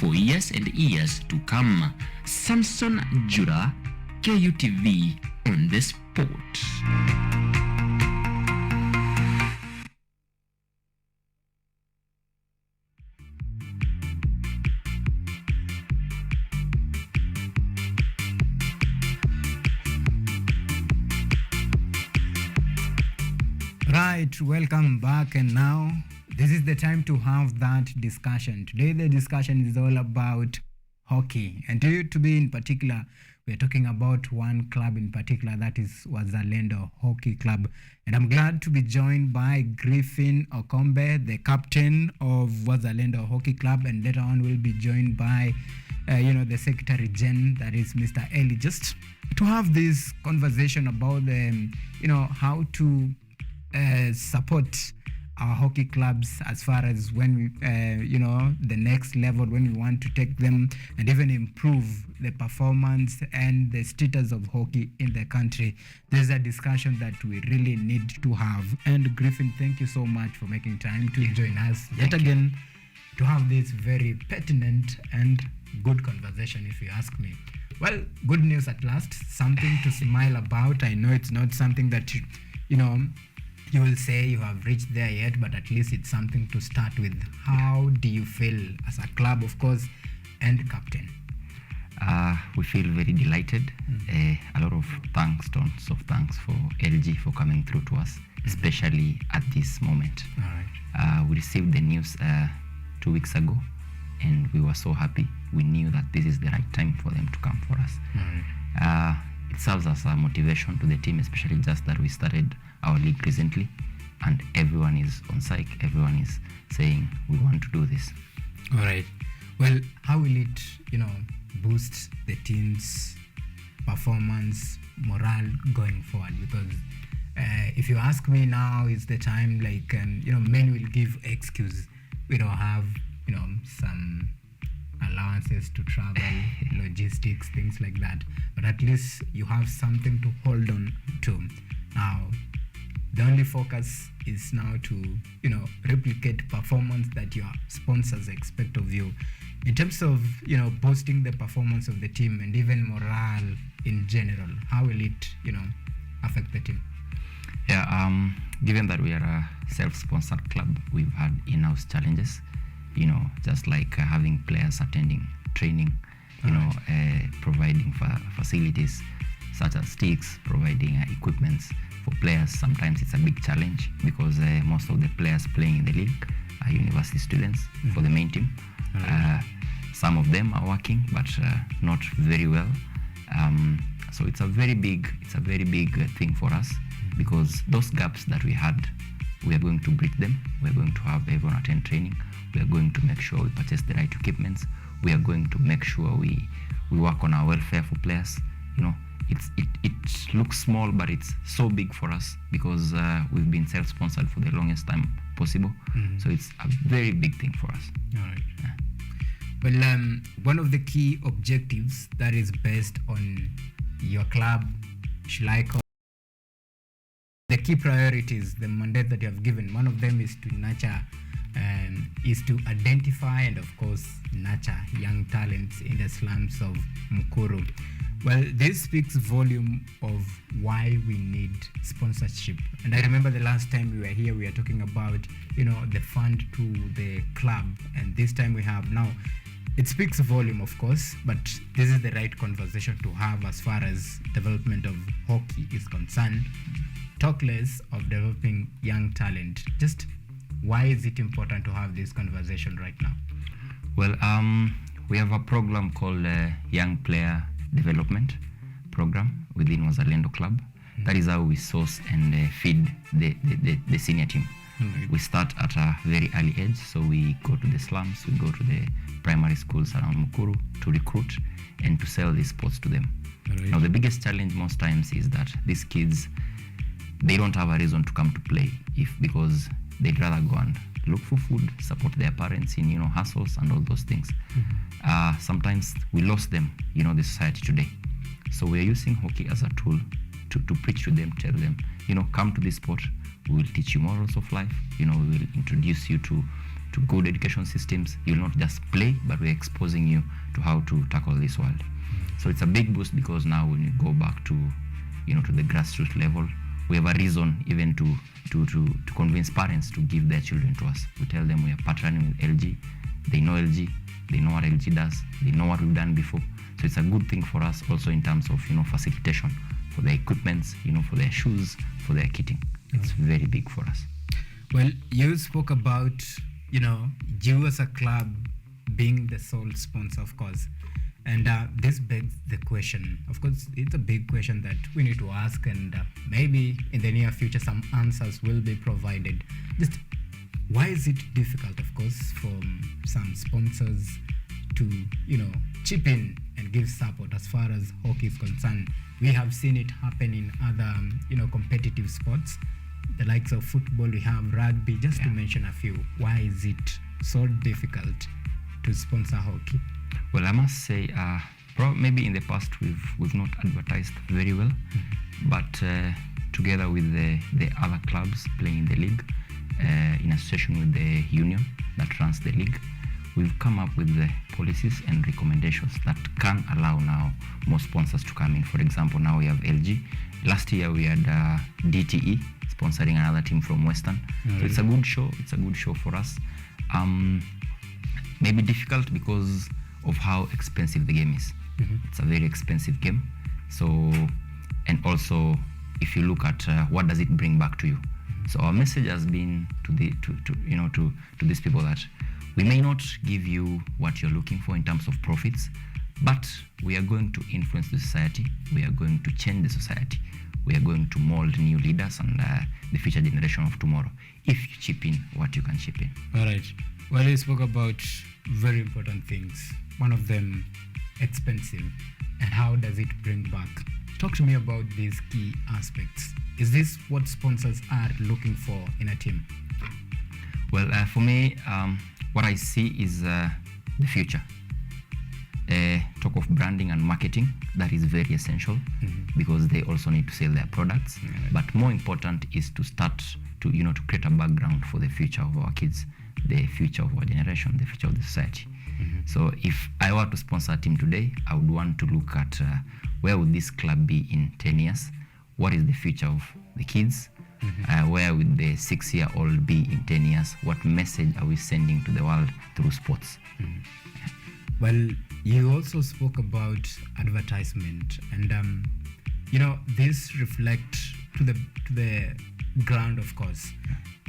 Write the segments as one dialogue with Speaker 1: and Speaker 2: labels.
Speaker 1: for years and years to come. Samson Jura, KUTV on the spot.
Speaker 2: Right, welcome back, and now this is the time to have that discussion. Today the discussion is all about hockey, and to be in particular, we're talking about one club in particular, that is Wazalendo Hockey Club. And I'm glad to be joined by Griffin Okombe, the captain of Wazalendo Hockey Club, and later on we'll be joined by the Secretary Gen, that is Mr. Eli, just to have this conversation about how to support our hockey clubs as far as when we the next level, when we want to take them and even improve the performance and the status of hockey in the country. There's a discussion that we really need to have. And Griffin, thank you so much for making time to join us yet again to have this very pertinent and good conversation, if you ask me. Well, good news at last, something to smile about. I know it's not something that you will say you have reached there yet, but at least it's something to start with. How do you feel as a club, of course, and captain?
Speaker 3: We feel very delighted. A lot of thanks for LG for coming through to us, especially at this moment.
Speaker 2: All right.
Speaker 3: We received the news 2 weeks ago, and we were so happy. We knew that this is the right time for them to come for us.
Speaker 2: All right.
Speaker 3: It serves as a motivation to the team, especially just that we started our league recently, and everyone is on psych. Everyone is saying we want to do this.
Speaker 2: All right. Well, how will it, boost the team's performance, morale going forward? Because if you ask me now, is the time many will give excuse. We don't have, some allowances to travel, logistics, things like that. But at least you have something to hold on to. Now, the only focus is now to, replicate performance that your sponsors expect of you. In terms of, boosting the performance of the team and even morale in general, how will it, affect the team?
Speaker 3: Yeah, given that we are a self-sponsored club, we've had in-house challenges, just like having players attending training, providing facilities such as sticks, providing equipments for players. Sometimes it's a big challenge because most of the players playing in the league are university students for the main team. Some of them are working, but not very well. So it's a very big thing for us, because those gaps that we had, we are going to bridge them. We are going to have everyone attend training. We are going to make sure we purchase the right equipments. We are going to make sure we work on our welfare for players. It looks small, but it's so big for us because we've been self-sponsored for the longest time possible. So it's a very big thing for us.
Speaker 2: All right. Yeah. Well, one of the key objectives that is based on your club, the key priorities, the mandate that you have given, one of them is to nurture, is to identify and of course nurture young talents in the slums of Mukuru. Well, this speaks volume of why we need sponsorship. And I remember the last time we were here, we were talking about, the fund to the club. And this time we have now, it speaks volume, of course, but this is the right conversation to have as far as development of hockey is concerned. Talk less of developing young talent. Just why is it important to have this conversation right now?
Speaker 3: Well, we have a program called Young Player Development Program within Wazalendo Club. That is how we source and feed the senior team. We start at a very early age, so we go to the slums, we go to the primary schools around Mukuru to recruit and to sell these sports to them. Now, the biggest challenge most times is that these kids, they don't have a reason to come to play because they'd rather go and look for food, support their parents in, hustles and all those things. Sometimes we lost them, the society today. So we're using hockey as a tool to preach to them, tell them, come to this sport. We will teach you morals of life. We will introduce you to, to good education systems. You'll not just play, but we're exposing you to how to tackle this world. So it's a big boost, because now when you go back to, to the grassroots level, we have a reason even to convince parents to give their children to us. We tell them we are partnering with LG. They know LG. They know what LG does. They know what we've done before. So it's a good thing for us also in terms of, facilitation for their equipments, for their shoes, for their kitting. It's very big for us.
Speaker 2: Well, you spoke about, you as a club being the sole sponsor, of course. And this begs the question. Of course, it's a big question that we need to ask, and maybe in the near future some answers will be provided. Just why is it difficult, of course, for some sponsors to, chip in and give support as far as hockey is concerned? We have seen it happen in other, competitive sports, the likes of football, we have rugby, just to mention a few. Why is it so difficult to sponsor hockey?
Speaker 3: Well, I must say, maybe in the past we've not advertised very well, but together with the other clubs playing in the league, in association with the union that runs the league, we've come up with the policies and recommendations that can allow now more sponsors to come in. For example, now we have LG. Last year we had DTE sponsoring another team from Western. So it's a good show. It's a good show for us. Maybe difficult because of how expensive the game is. It's a very expensive game. So, and also if you look at what does it bring back to you. So our message has been to these people that we may not give you what you're looking for in terms of profits, but we are going to influence the society. We are going to change the society. We are going to mold new leaders and the future generation of tomorrow. If you chip in what you can chip in.
Speaker 2: All right. Well, you spoke about very important things. One of them, expensive. And how does it bring back? Talk to me about these key aspects. Is this what sponsors are looking for in a team?
Speaker 3: Well, for me, what I see is the future. Talk of branding and marketing, that is very essential because they also need to sell their products. But more important is to start to create a background for the future of our kids, the future of our generation, the future of the society. So if I were to sponsor a team today, I would want to look at where would this club be in 10 years? What is the future of the kids? Where would the 6-year-old be in 10 years? What message are we sending to the world through sports?
Speaker 2: Well, you also spoke about advertisement, and this reflects to the ground, of course.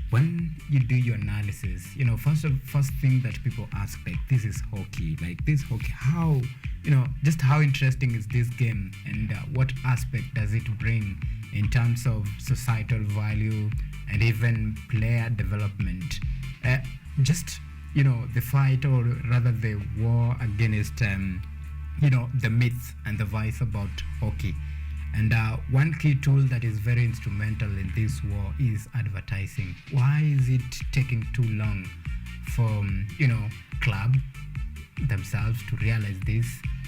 Speaker 2: When you do your analysis, first thing that people ask, like, this is hockey, how, just how interesting is this game, and what aspect does it bring in terms of societal value and even player development? The fight, or rather the war against, the myth and the vice about hockey. And one key tool that is very instrumental in this war is advertising. Why is it taking too long for, club themselves to realize this?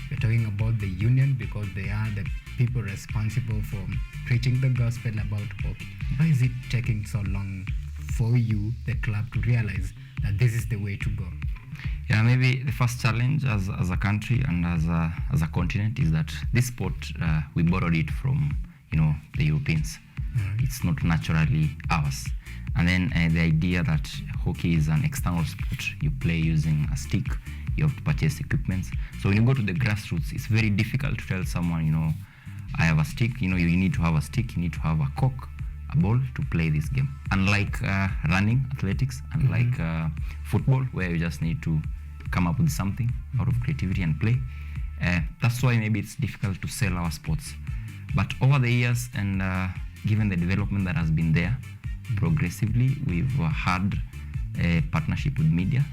Speaker 2: We're talking about the union because they are the people responsible for preaching the gospel about hockey. Why is it taking so long for you, the club, to realize that this is the way to go?
Speaker 3: Yeah, maybe the first challenge as a country and as a continent is that this sport, we borrowed it from, the Europeans. It's not naturally ours. And then the idea that hockey is an external sport, you play using a stick, you have to purchase equipment. So when you go to the grassroots, it's very difficult to tell someone, I have a stick, you need to have a stick, you need to have a cork, a ball to play this game. Unlike running, athletics, unlike football, where you just need to come up with something out of creativity and play. That's why maybe it's difficult to sell our sports. But over the years, and given the development that has been there, progressively, we've had a partnership with media.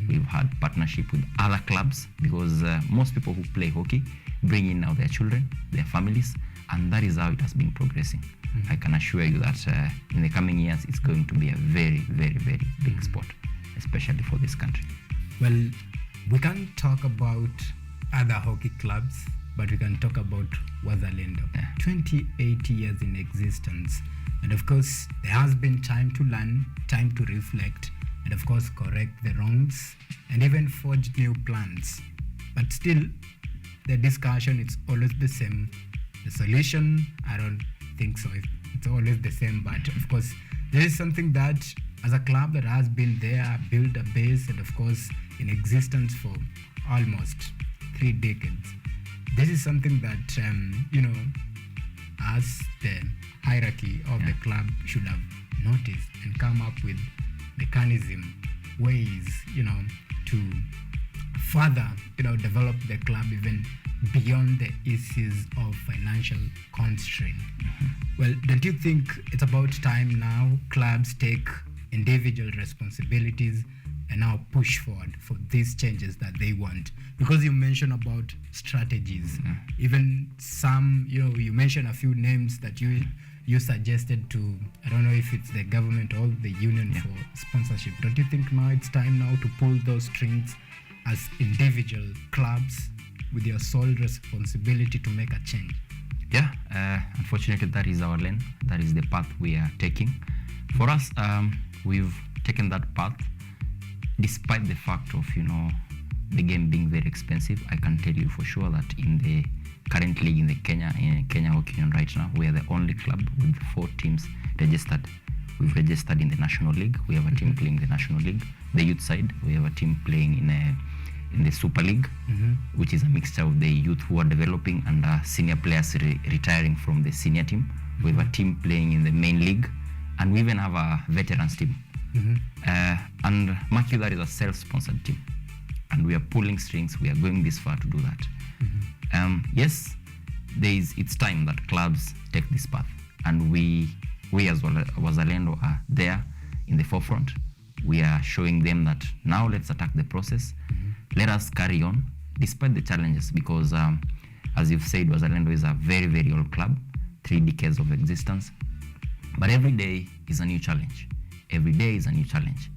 Speaker 3: We've had partnership with other clubs, because most people who play hockey bring in now their children, their families, and that is how it has been progressing. I can assure you that in the coming years, it's going to be a very, very, very big sport, especially for this country.
Speaker 2: Well, we can't talk about other hockey clubs, but we can talk about Wazalendo. 28 years in existence. And of course, there has been time to learn, time to reflect, and and of course correct the wrongs and even forge new plans. But still, the discussion is always the same. The solution, I don't think so. It's always the same, but of course, there is something that as a club that has been there, built a base, and of course in existence for almost 3 decades. This is something that, as the hierarchy of the club should have noticed and come up with mechanism, ways, to further, develop the club even beyond the issues of financial constraint. Well, don't you think it's about time now clubs take individual responsibilities and now push forward for these changes that they want? Because you mentioned about strategies, even some, you mentioned a few names that you suggested to, I don't know if it's the government or the union for sponsorship. Don't you think now it's time now to pull those strings as individual clubs with your sole responsibility to make a change?
Speaker 3: Yeah, unfortunately that is our lane. That is the path we are taking. For us, we've taken that path despite the fact of, the game being very expensive. I can tell you for sure that in the current league in Kenya Hockey Union right now, we are the only club with 4 teams registered. We've registered in the National League. We have a team playing the National League. The youth side, we have a team playing in the Super League, which is a mixture of the youth who are developing and senior players retiring from the senior team. We have a team playing in the main league, and we even have a veterans team. And mark you, that is a self-sponsored team, and we are pulling strings. We are going this far to do that. Yes, it's time that clubs take this path, and we as Wazalendo are there in the forefront. We are showing them that now let's attack the process. Let us carry on despite the challenges, because as you've said, Wazalendo is a very, very old club, 3 decades of existence. But every day is a new challenge. Every day is a new challenge.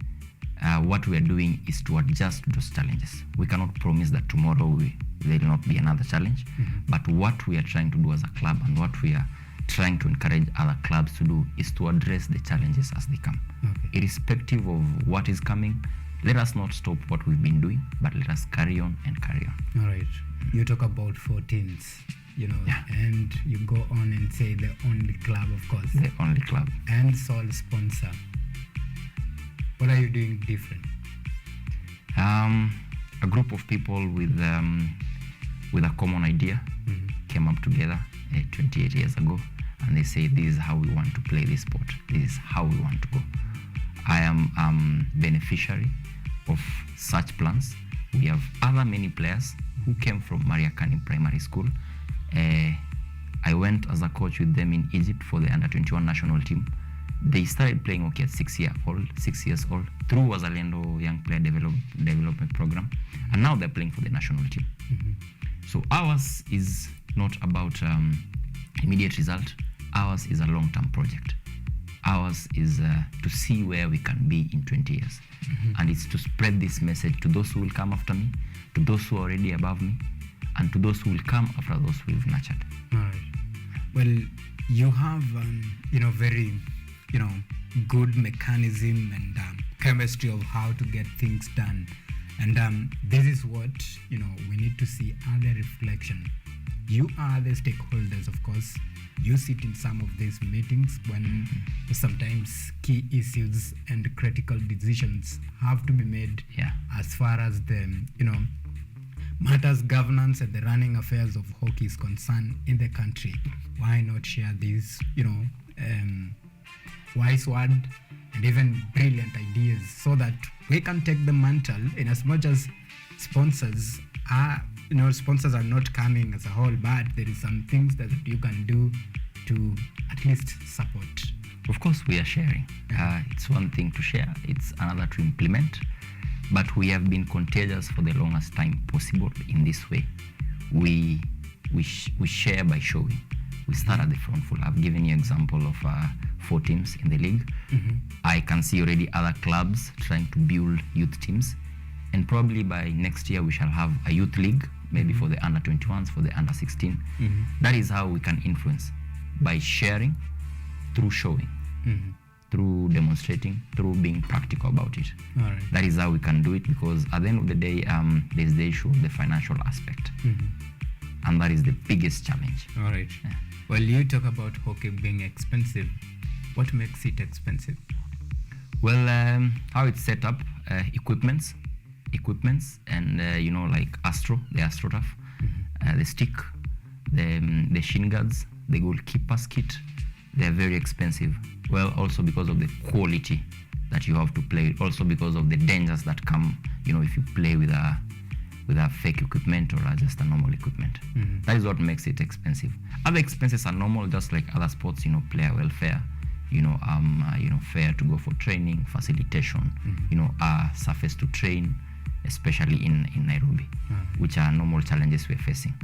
Speaker 3: What we are doing is to adjust to those challenges. We cannot promise that tomorrow there will not be another challenge, but what we are trying to do as a club and what we are trying to encourage other clubs to do is to address the challenges as they come. Irrespective of what is coming, let us not stop what we've been doing, but let us carry on and carry on.
Speaker 2: All right. You talk about 14s, and you go on and say the only club, of course.
Speaker 3: The only club.
Speaker 2: And sole sponsor. What are you doing different?
Speaker 3: A group of people with a common idea came up together 28 years ago, and they say, this is how we want to play this sport. This is how we want to go. I am beneficiary of such plans. We have many players who came from Maria Kani Primary School. I went as a coach with them in Egypt for the under-21 national team. They started playing hockey at 6 years old through Wazalendo Young Player Development Program, and now they're playing for the national team. So ours is not about immediate result. Ours is a long-term project. Ours is to see where we can be in 20 years. And it's to spread this message to those who will come after me, to those who are already above me, and to those who will come after those we've nurtured.
Speaker 2: All right. Well, you have, very, good mechanism and chemistry of how to get things done. And this is what, we need to see other reflection. You are the stakeholders, of course. You sit in some of these meetings when sometimes key issues and critical decisions have to be made as far as the, matters governance and the running affairs of hockey is concerned in the country. Why not share these, wise word and even brilliant ideas so that we can take the mantle in as much as sponsors are, sponsors are not coming as a whole, but there is some things that you can do to at least support.
Speaker 3: Of course, we are sharing. It's one thing to share, it's another to implement. But we have been contagious for the longest time possible in this way. We share by showing. We start at the front full. I've given you an example of 4 teams in the league. I can see already other clubs trying to build youth teams. And probably by next year, we shall have a youth league, maybe for the under-21s, for the under-16. That is how we can influence, by sharing, through showing. through demonstrating, through being practical about it.
Speaker 2: All right.
Speaker 3: That is how we can do it, because at the end of the day, there's the issue of the financial aspect. And that is the biggest challenge.
Speaker 2: All right. Well, you talk about hockey being expensive. What makes it expensive?
Speaker 3: Well, how it's set up, equipments, and like the AstroTurf, the stick, the shin guards, the goalkeeper's kit, they're very expensive. Well, also because of the quality that you have to play, also because of the dangers that come, if you play with a fake equipment or just a normal equipment. That is what makes it expensive. Other expenses are normal, just like other sports, player welfare, fair to go for training, facilitation, surface to train, especially in Nairobi, which are normal challenges we're facing.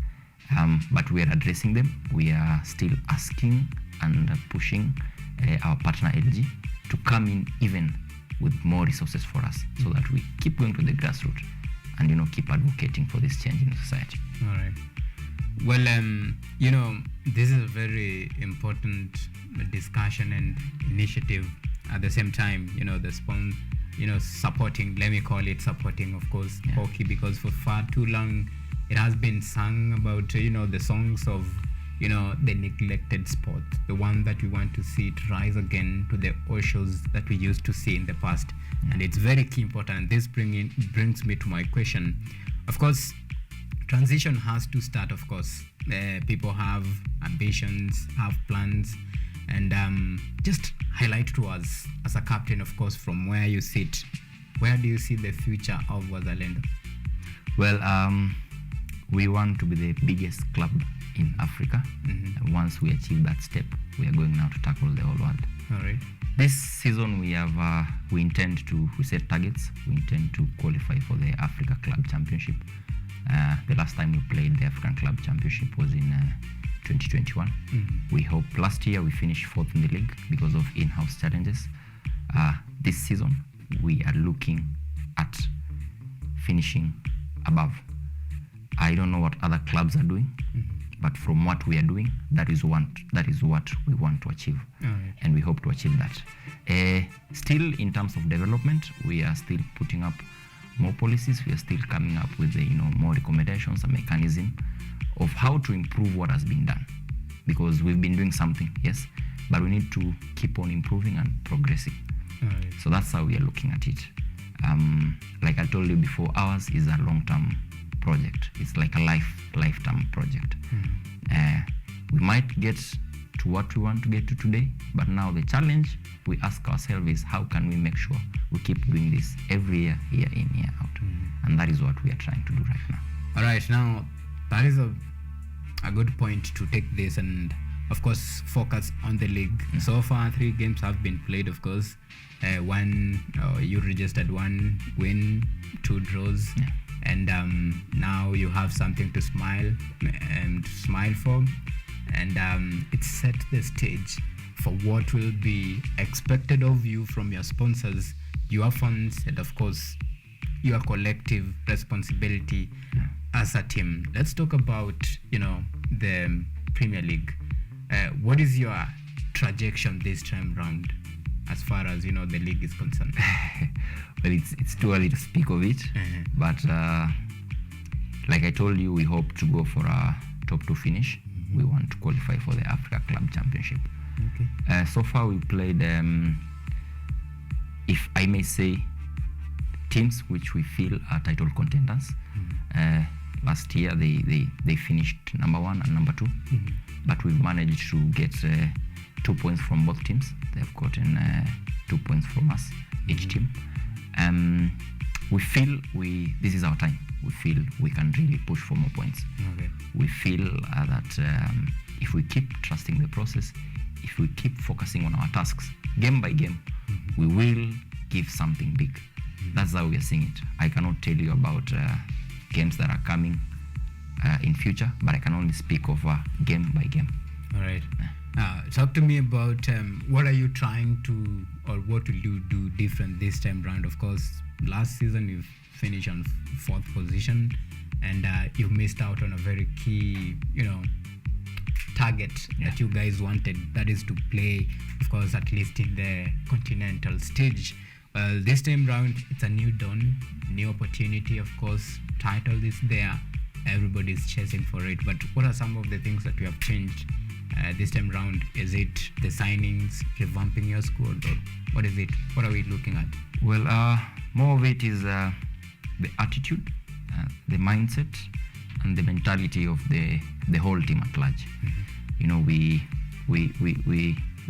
Speaker 3: But we are addressing them. We are still asking and pushing our partner LG to come in even with more resources for us, so that we keep going to the grassroots and keep advocating for this change in society.
Speaker 2: All right. Well, this is a very important discussion and initiative. At the same time, supporting, let me call it supporting, of course, hockey, because for far too long it has been sung about, the songs of, the neglected sport, the one that we want to see it rise again to the oceans that we used to see in the past. And it's very key important. This brings me to my question. Of course, transition has to start, of course. People have ambitions, have plans, and just highlight to us as a captain, of course, from where you sit, where do you see the future of Wazalendo?
Speaker 3: Well, we want to be the biggest club in Africa. Once we achieve that step, we are going now to tackle the whole world.
Speaker 2: All right.
Speaker 3: This season we set targets. We intend to qualify for the Africa Club Championship. The last time we played the African Club Championship was in 2021. We hope last year we finished 4th in the league because of in-house challenges. This season we are looking at finishing above. I don't know what other clubs are doing, but from what we are doing, that is what we want to achieve.
Speaker 2: Right.
Speaker 3: And we hope to achieve that. Still, in terms of development, we are still putting up more policies. We are still coming up with more recommendations and mechanism of how to improve what has been done, because we've been doing something, yes, but we need to keep on improving and progressing.
Speaker 2: Right.
Speaker 3: So that's how we are looking at it. Like I told you before, ours is a long-term project. It's like a lifetime project. We might get to what we want to get to today, but now the challenge we ask ourselves is, how can we make sure we keep doing this every year in, year out? And that is what we are trying to do right now.
Speaker 2: All right, now that is a good point to take this and, of course, focus on the league. So far, 3 games have been played, of course. You registered 1 win, 2 draws. And now you have something to smile for, and it set the stage for what will be expected of you from your sponsors, your fans, and of course your collective responsibility as a team. Let's talk about the Premier League. What is your trajectory this time round, as far as the league is concerned?
Speaker 3: Well, it's too early to speak of it, but like I told you, we hope to go for a top 2 finish. We want to qualify for the Africa Club Championship. Okay. So far we played, if I may say, teams which we feel are title contenders. Last year they finished number 1 and number 2, but we've managed to get 2 points from both teams. They've gotten 2 points from us, each team. We feel this is our time. We feel we can really push for more points.
Speaker 2: Okay.
Speaker 3: We feel that if we keep trusting the process, if we keep focusing on our tasks game by game, we will give something big. That's how we are seeing it. I cannot tell you about games that are coming in future, but I can only speak of game by game.
Speaker 2: All right. Talk to me about what are you trying to, or what will you do different this time round? Of course, last season you finished on 4th position, and you missed out on a very key, target
Speaker 3: Yeah.
Speaker 2: that you guys wanted, that is to play, of course, at least in the continental stage. Well, this time round, it's a new dawn, new opportunity. Of course, title is there, everybody's chasing for it. But what are some of the things that you have changed this time round? Is it the signings, revamping your squad, or what is it? What are we looking at?
Speaker 3: Well, more of it is the attitude, the mindset, and the mentality of the whole team at large. You know, we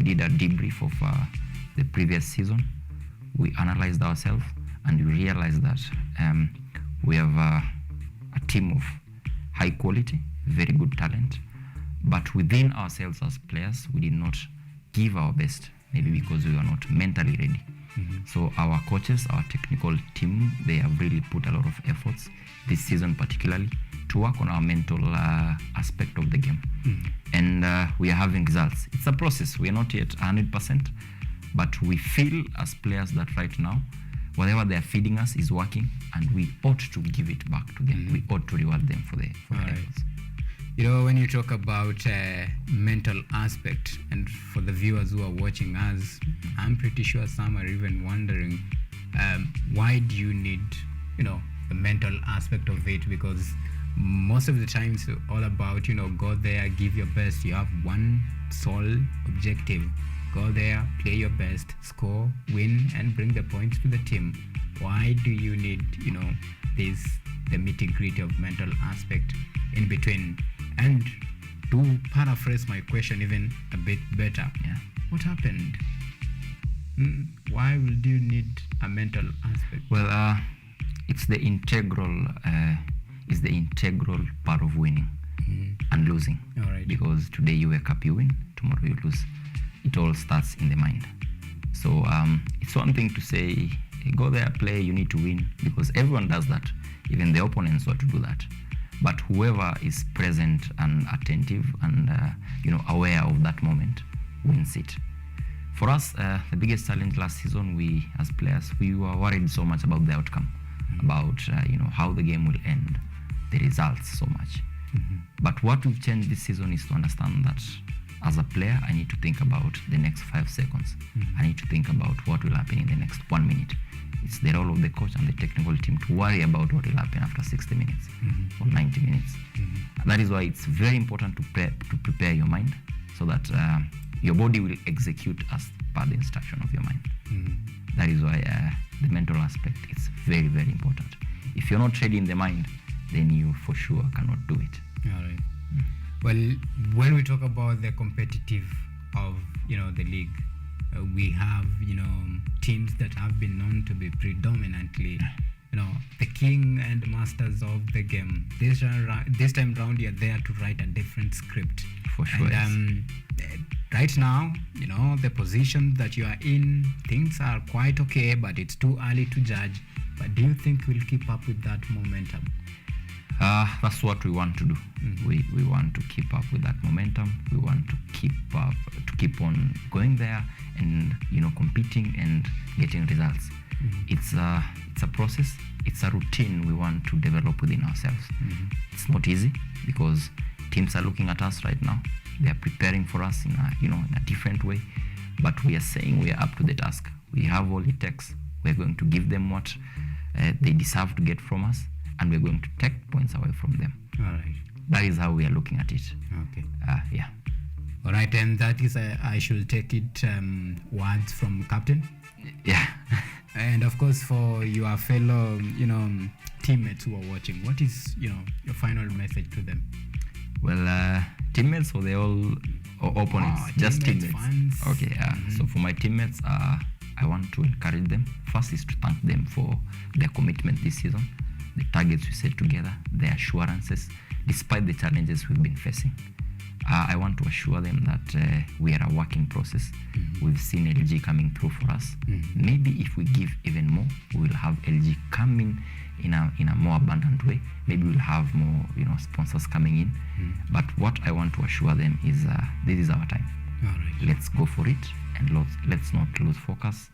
Speaker 3: did a debrief of the previous season. We analyzed ourselves, and we realized that we have a team of high quality, very good talent, but within ourselves as players, we did not give our best, maybe because we were not mentally ready. So our coaches, our technical team, they have really put a lot of efforts this season particularly to work on our mental aspect of the game. And we are having results. It's a process. We are not yet 100%, but we feel as players that right now, whatever they are feeding us is working, and we ought to give it back to them. We ought to reward them for the
Speaker 2: Alright.
Speaker 3: efforts.
Speaker 2: You know, when you talk about mental aspect, and for the viewers who are watching us, I'm pretty sure some are even wondering, why do you need, you know, the mental aspect of it? Because most of the times it's all about, you know, go there, give your best. You have one sole objective: go there, play your best, score, win, and bring the points to the team. Why do you need, you know, the nitty-gritty of mental aspect in between? And to paraphrase my question even a bit better,
Speaker 3: Yeah.
Speaker 2: what happened? Why would you need a mental aspect?
Speaker 3: Well, it's the integral part of winning and losing.
Speaker 2: All right.
Speaker 3: Because today you wake up, you win, tomorrow you lose. It all starts in the mind. So it's one thing to say, hey, go there, play, you need to win, because everyone does that. Even the opponents want to do that. But whoever is present and attentive and aware of that moment wins it. For us, the biggest challenge last season, we as players, we were worried so much about the outcome, about how the game will end, the results so much. But what we've changed this season is to understand that as a player, I need to think about the next 5 seconds. I need to think about what will happen in the next 1 minute. It's the role of the coach and the technical team to worry about what will happen after 60 minutes or 90 minutes. That is why it's very important to prepare your mind so that your body will execute as per the instruction of your mind. That is why the mental aspect is very, very important. If you're not ready in the mind, then you for sure cannot do it.
Speaker 2: All right. Well, when we talk about the competitive of the league, we have teams that have been known to be predominantly the king and masters of the game. This time round, you're there to write a different script.
Speaker 3: For sure.
Speaker 2: And right now, the position that you are in, things are quite okay, but it's too early to judge. But do you think we'll keep up with that momentum?
Speaker 3: That's what we want to do. We want to keep up with that momentum. We want to keep on going there and competing and getting results. It's a process. It's a routine we want to develop within ourselves. It's not easy because teams are looking at us right now. They are preparing for us in a different way. But we are saying we are up to the task. We have all it takes. We're going to give them what they deserve to get from us, and we're going to take points away from them.
Speaker 2: All right.
Speaker 3: That is how we are looking at it.
Speaker 2: Okay.
Speaker 3: Yeah.
Speaker 2: All right, and that is, I should take it, words from captain.
Speaker 3: Yeah.
Speaker 2: And of course, for your fellow, teammates who are watching, what is, your final message to them?
Speaker 3: Well, teammates or they all or opponents? Just teammates.
Speaker 2: Fans.
Speaker 3: Okay. So for my teammates, I want to encourage them. First is to thank them for their commitment this season, the targets we set together, the assurances, despite the challenges we've been facing. I want to assure them that we are a working process. We've seen LG coming through for us. Maybe if we give even more, we will have LG coming in a more abundant way. Maybe we'll have more sponsors coming in. But what I want to assure them is this is our time.
Speaker 2: All right.
Speaker 3: Let's go for it, and let's not lose focus.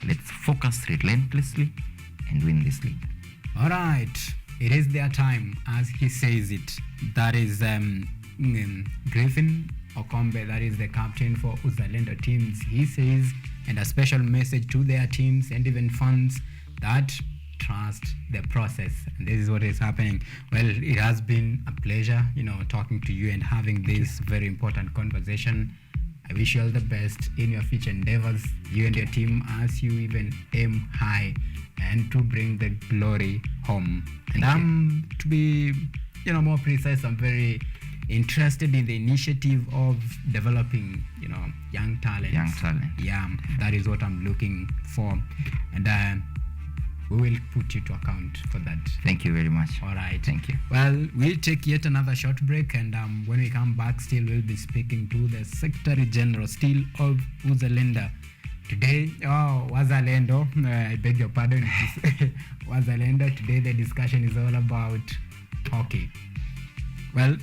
Speaker 3: Let's focus relentlessly and win this league.
Speaker 2: All right, it is their time, as he says it. That is Griffin Okombe, that is the captain for Wazalendo teams, he says, and a special message to their teams and even fans, that trust the process. And this is what is happening. Well, it has been a pleasure, talking to you and having this very important conversation. I wish you all the best in your future endeavors, you and your team, as you even aim high and to bring the glory home. And to be, more precise, I'm very interested in the initiative of developing, young talent.
Speaker 3: Young talent.
Speaker 2: Yeah, that is what I'm looking for. And we will put you to account for that.
Speaker 3: Thank you very much.
Speaker 2: All right.
Speaker 3: Thank you.
Speaker 2: Well, we'll take yet another short break, and when we come back, still we'll be speaking to the Secretary General still of Wazalendo. Today, Wazalendo, I beg your pardon, Wazalendo. Today the discussion is all about hockey. Well,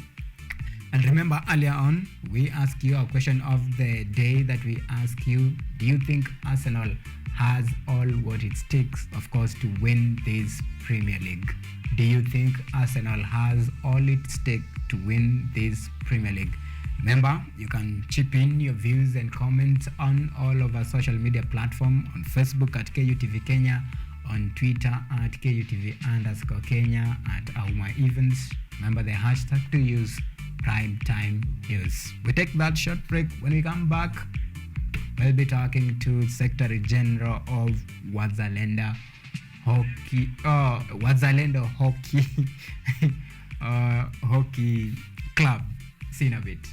Speaker 2: and remember earlier on, we asked you a question of the day that we asked you, do you think Arsenal has all what it takes, of course, to win this Premier League? Do you think Arsenal has all it takes to win this Premier League? Remember, you can chip in your views and comments on all of our social media platforms, on Facebook at KUTV Kenya, on Twitter at KUTV_Kenya, at Auma Events. Remember the hashtag to use, Primetime News. We take that short break. When we come back, we'll be talking to Secretary General of Wazalendo Hockey. Wazalendo Hockey Hockey Club. See you in a bit.